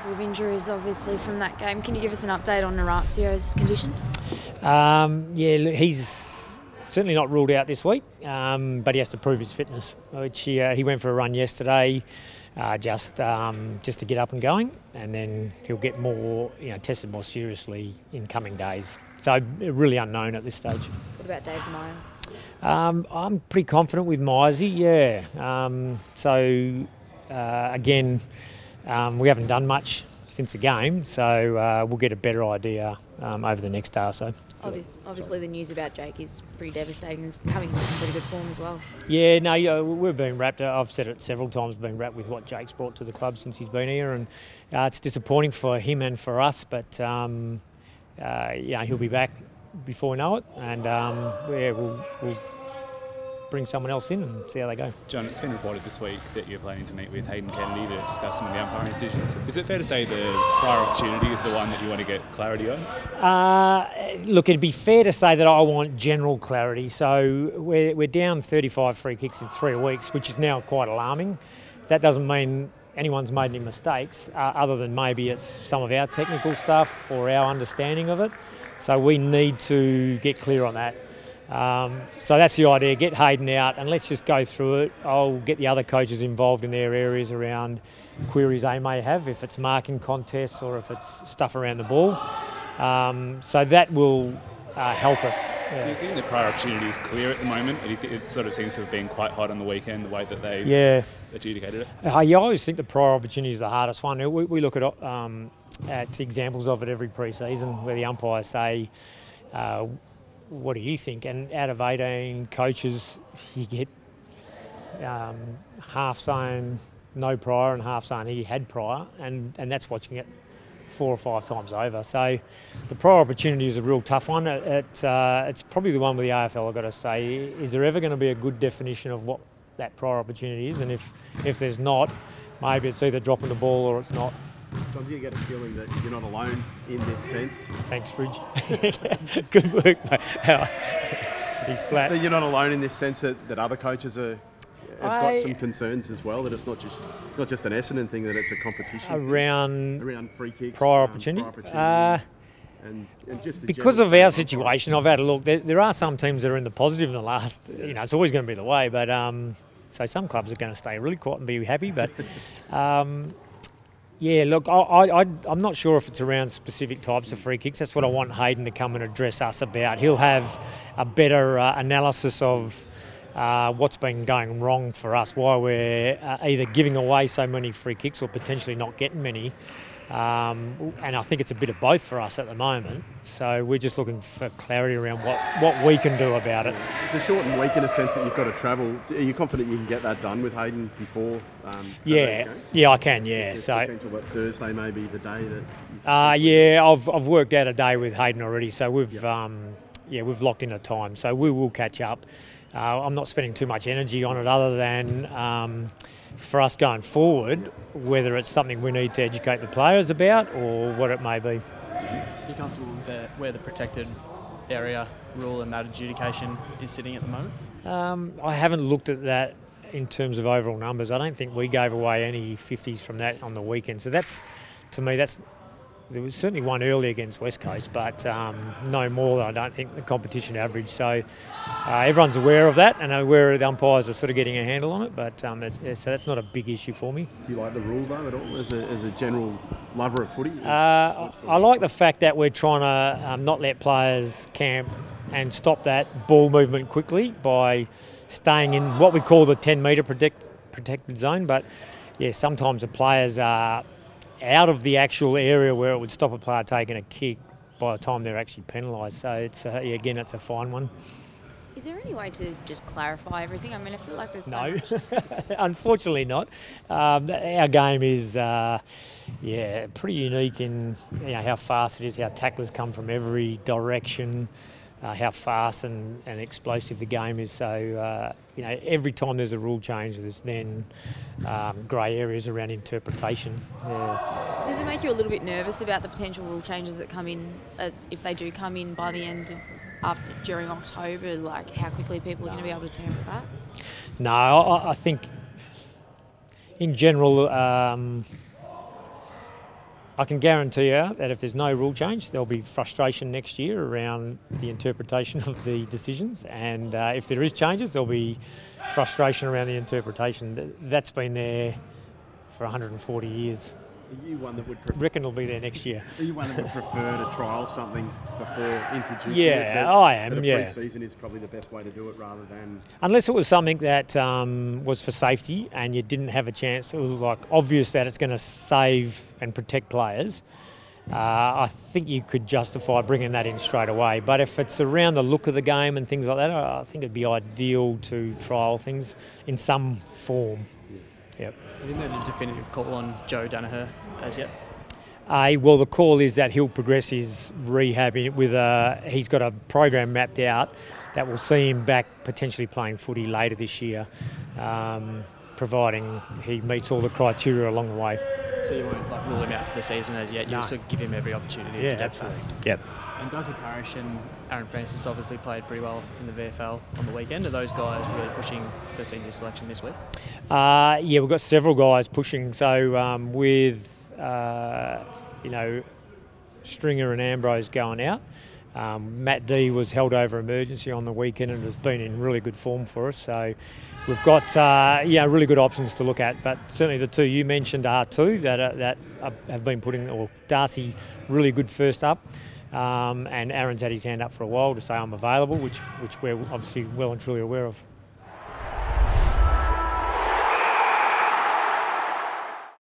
couple of injuries, obviously, from that game. Can you give us an update on Naracio's condition? He's certainly not ruled out this week, but he has to prove his fitness, which he went for a run yesterday just to get up and going, and then he'll get more, tested more seriously in coming days. So really unknown at this stage. What about David Myers? I'm pretty confident with Myesy, yeah. Again, we haven't done much since the game, so we'll get a better idea over the next day or so. Obviously, the news about Jake is pretty devastating. He's coming into some pretty good form as well. Yeah, no, we've been wrapped. I've said it several times, been wrapped with what Jake's brought to the club since he's been here, and it's disappointing for him and for us, but he'll be back before we know it, and we'll bring someone else in and see how they go. John, it's been reported this week that you're planning to meet with Hayden Kennedy to discuss some of the umpiring decisions. Is it fair to say the prior opportunity is the one that you want to get clarity on? Look, it'd be fair to say that I want general clarity. So we're down 35 free kicks in 3 weeks, which is now quite alarming. That doesn't mean anyone's made any mistakes, other than maybe it's some of our technical stuff or our understanding of it. So we need to get clear on that. So that's the idea, get Hayden out and let's just go through it. I'll get the other coaches involved in their areas around queries they may have, if it's marking contests or if it's stuff around the ball. So that will help us. Yeah. Do you think the prior opportunity is clear at the moment? It sort of seems to have been quite hot on the weekend, the way that they adjudicated it. I always think the prior opportunity is the hardest one. We look at examples of it every pre-season where the umpires say, what do you think? And out of 18 coaches, you get half saying no prior and half saying he had prior, and that's watching it 4 or 5 times over. So the prior opportunity is a real tough one. It's probably the one with the AFL, I've got to say. Is there ever going to be a good definition of what that prior opportunity is? And if there's not, maybe it's either dropping the ball or it's not. John, do you get a feeling that you're not alone in this sense? Thanks, Fridge. Good work, mate. He's flat. That you're not alone in this sense that other coaches have got some concerns as well, that it's not just an Essendon thing, that it's a competition around free kicks, prior opportunity. And just because of our situation, I've had a look. There are some teams that are in the positive in the last. It's always going to be the way, but so some clubs are going to stay really quiet and be happy, but. Yeah, look, I'm not sure if it's around specific types of free kicks. That's what I want Hayden to come and address us about. He'll have a better analysis of what's been going wrong for us, why we're either giving away so many free kicks or potentially not getting many. And I think it's a bit of both for us at the moment. So we're just looking for clarity around what we can do about it. It's a shortened week in a sense that you've got to travel. Are you confident you can get that done with Hayden before? Yeah, I can. Yeah, so potential that Thursday may be the day that. I've worked out a day with Hayden already. So we've locked in a time. So we will catch up. I'm not spending too much energy on it, other than. For us going forward, whether it's something we need to educate the players about or what it may be. You're comfortable with where the protected area rule and that adjudication is sitting at the moment? I haven't looked at that in terms of overall numbers. I don't think we gave away any 50s from that on the weekend. So to me, there was certainly one early against West Coast, but no more than I don't think the competition average. So everyone's aware of that and aware the umpires are sort of getting a handle on it, but so that's not a big issue for me. Do you like the rule though at all as a general lover of footy? I like the fact that we're trying to not let players camp and stop that ball movement quickly by staying in what we call the 10-metre protected zone. But yeah, sometimes the players are out of the actual area where it would stop a player taking a kick by the time they're actually penalised. So it's it's a fine one. Is there any way to just clarify everything? I mean, I feel like there's no, unfortunately not. Our game is pretty unique in how fast it is, how tacklers come from every direction, how fast and explosive the game is. So every time there's a rule change, there's then grey areas around interpretation. Yeah. Does it make you a little bit nervous about the potential rule changes that come in, if they do come in by the end of during October? Like how quickly people are going to be able to interpret that? No, I think in general I can guarantee you that if there's no rule change, there'll be frustration next year around the interpretation of the decisions, and if there is changes, there'll be frustration around the interpretation. That's been there for 140 years. Are you one that would reckon it'll be there next year. Are you one that would prefer to trial something before introducing it? Yeah, I am, that a yeah. pre-season is probably the best way to do it rather than... Unless it was something that was for safety and you didn't have a chance, it was like obvious that it's going to save and protect players, I think you could justify bringing that in straight away. But if it's around the look of the game and things like that, I think it'd be ideal to trial things in some form. Yep. Have you made a definitive call on Joe Danaher as yet? Well, the call is that he'll progress his rehab with he's got a program mapped out that will see him back potentially playing footy later this year, providing he meets all the criteria along the way. So you won't rule him out for the season as yet? You'll sort of give him every opportunity to get absolutely. back? Yep. And Darcy Parish and Aaron Francis obviously played pretty well in the VFL on the weekend. Are those guys really pushing for senior selection this week? Yeah, we've got several guys pushing. So with Stringer and Ambrose going out, Matt D was held over emergency on the weekend and has been in really good form for us. So we've got really good options to look at. But certainly the two you mentioned are two that have been putting, or Darcy really good first up. And Aaron's had his hand up for a while to say I'm available, which we're obviously well and truly aware of.